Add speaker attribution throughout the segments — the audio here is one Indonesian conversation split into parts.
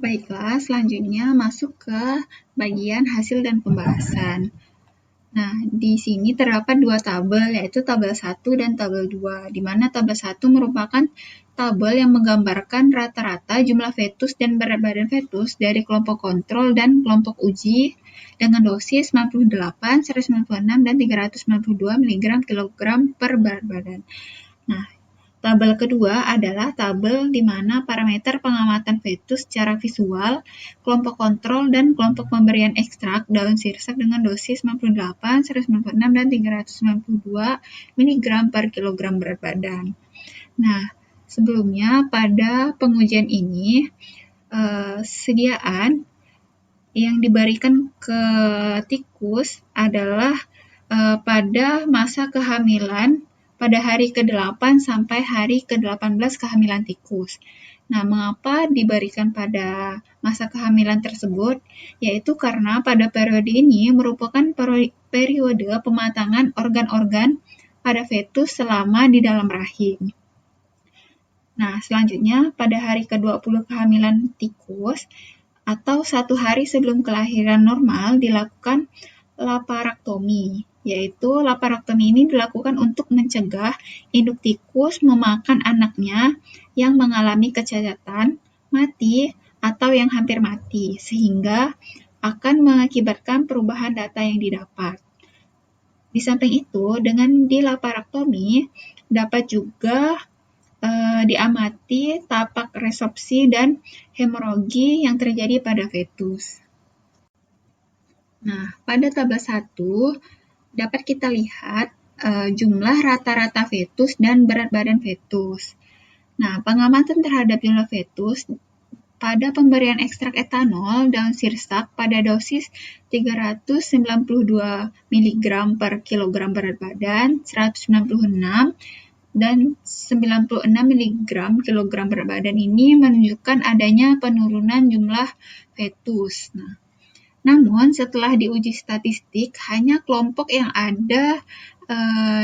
Speaker 1: Baiklah, selanjutnya masuk ke bagian hasil dan pembahasan. Nah, di sini terdapat dua tabel, yaitu tabel 1 dan tabel 2, di mana tabel 1 merupakan tabel yang menggambarkan rata-rata jumlah fetus dan berat badan fetus dari kelompok kontrol dan kelompok uji dengan dosis 98, 196, dan 392 mg kilogram per berat badan. Nah, tabel kedua adalah tabel di mana parameter pengamatan fetus secara visual, kelompok kontrol, dan kelompok pemberian ekstrak daun sirsak dengan dosis 98, 196, dan 392 mg per kilogram berat badan. Nah, sebelumnya pada pengujian ini, sediaan yang diberikan ke tikus adalah pada masa kehamilan pada hari ke-8 sampai hari ke-18 kehamilan tikus. Nah, mengapa diberikan pada masa kehamilan tersebut? Yaitu karena pada periode ini merupakan periode pematangan organ-organ pada fetus selama di dalam rahim. Nah, selanjutnya pada hari ke-20 kehamilan tikus atau 1 hari sebelum kelahiran normal dilakukan laparektomi, yaitu laparektomi ini dilakukan untuk mencegah induk tikus memakan anaknya yang mengalami kecacatan, mati, atau yang hampir mati, sehingga akan mengakibatkan perubahan data yang didapat. Di samping itu, dengan dilaparektomi dapat juga diamati tapak resorpsi dan hemorogi yang terjadi pada fetus. Nah, pada tabel 1 dapat kita lihat jumlah rata-rata fetus dan berat badan fetus. Nah, pengamatan terhadap jumlah fetus pada pemberian ekstrak etanol daun sirsak pada dosis 392 mg per kilogram berat badan, 196 dan 96 mg kilogram berat badan ini menunjukkan adanya penurunan jumlah fetus. Nah, namun setelah diuji statistik, hanya kelompok yang ada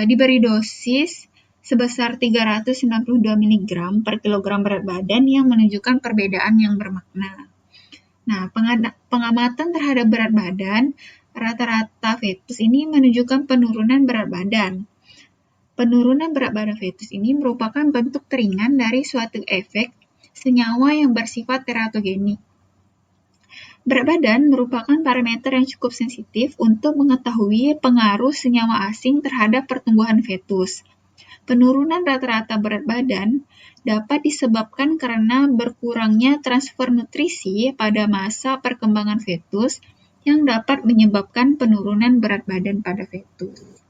Speaker 1: diberi dosis sebesar 392 mg per kilogram berat badan yang menunjukkan perbedaan yang bermakna. Nah, pengamatan terhadap berat badan rata-rata fetus ini menunjukkan penurunan berat badan. Penurunan berat badan fetus ini merupakan bentuk teringan dari suatu efek senyawa yang bersifat teratogenik. Berat badan merupakan parameter yang cukup sensitif untuk mengetahui pengaruh senyawa asing terhadap pertumbuhan fetus. Penurunan rata-rata berat badan dapat disebabkan karena berkurangnya transfer nutrisi pada masa perkembangan fetus yang dapat menyebabkan penurunan berat badan pada fetus.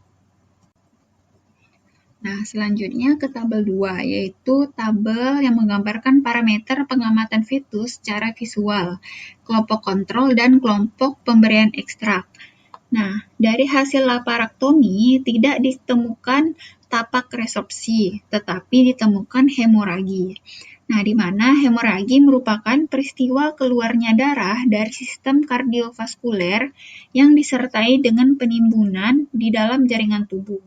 Speaker 1: Nah, selanjutnya ke tabel 2, yaitu tabel yang menggambarkan parameter pengamatan fetus secara visual, kelompok kontrol, dan kelompok pemberian ekstrak. Nah, dari hasil laparektomi tidak ditemukan tapak resorpsi, tetapi ditemukan hemoragi. Nah, di mana hemoragi merupakan peristiwa keluarnya darah dari sistem kardiovaskuler yang disertai dengan penimbunan di dalam jaringan tubuh.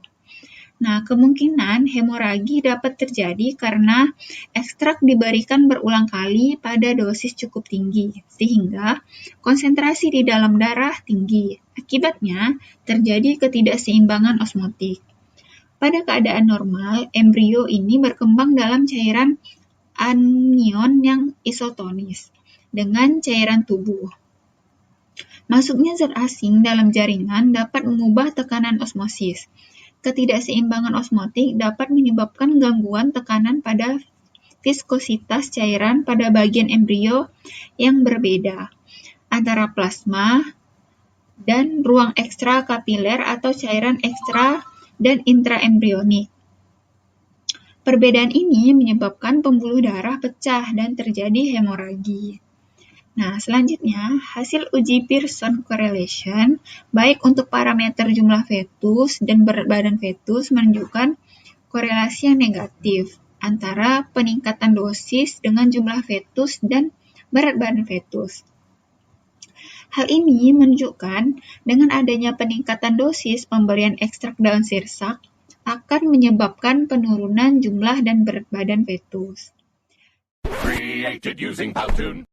Speaker 1: Nah, kemungkinan hemoragi dapat terjadi karena ekstrak diberikan berulang kali pada dosis cukup tinggi, sehingga konsentrasi di dalam darah tinggi. Akibatnya, terjadi ketidakseimbangan osmotik. Pada keadaan normal, embrio ini berkembang dalam cairan anion yang isotonis dengan cairan tubuh. Masuknya zat asing dalam jaringan dapat mengubah tekanan osmosis. Ketidakseimbangan osmotik dapat menyebabkan gangguan tekanan pada viskositas cairan pada bagian embrio yang berbeda antara plasma dan ruang ekstra kapiler atau cairan ekstra dan intraembrionik. Perbedaan ini menyebabkan pembuluh darah pecah dan terjadi hemoragi. Nah, selanjutnya, hasil uji Pearson correlation, baik untuk parameter jumlah fetus dan berat badan fetus menunjukkan korelasi yang negatif antara peningkatan dosis dengan jumlah fetus dan berat badan fetus. Hal ini menunjukkan dengan adanya peningkatan dosis pemberian ekstrak daun sirsak akan menyebabkan penurunan jumlah dan berat badan fetus.
Speaker 2: Created using Powtoon.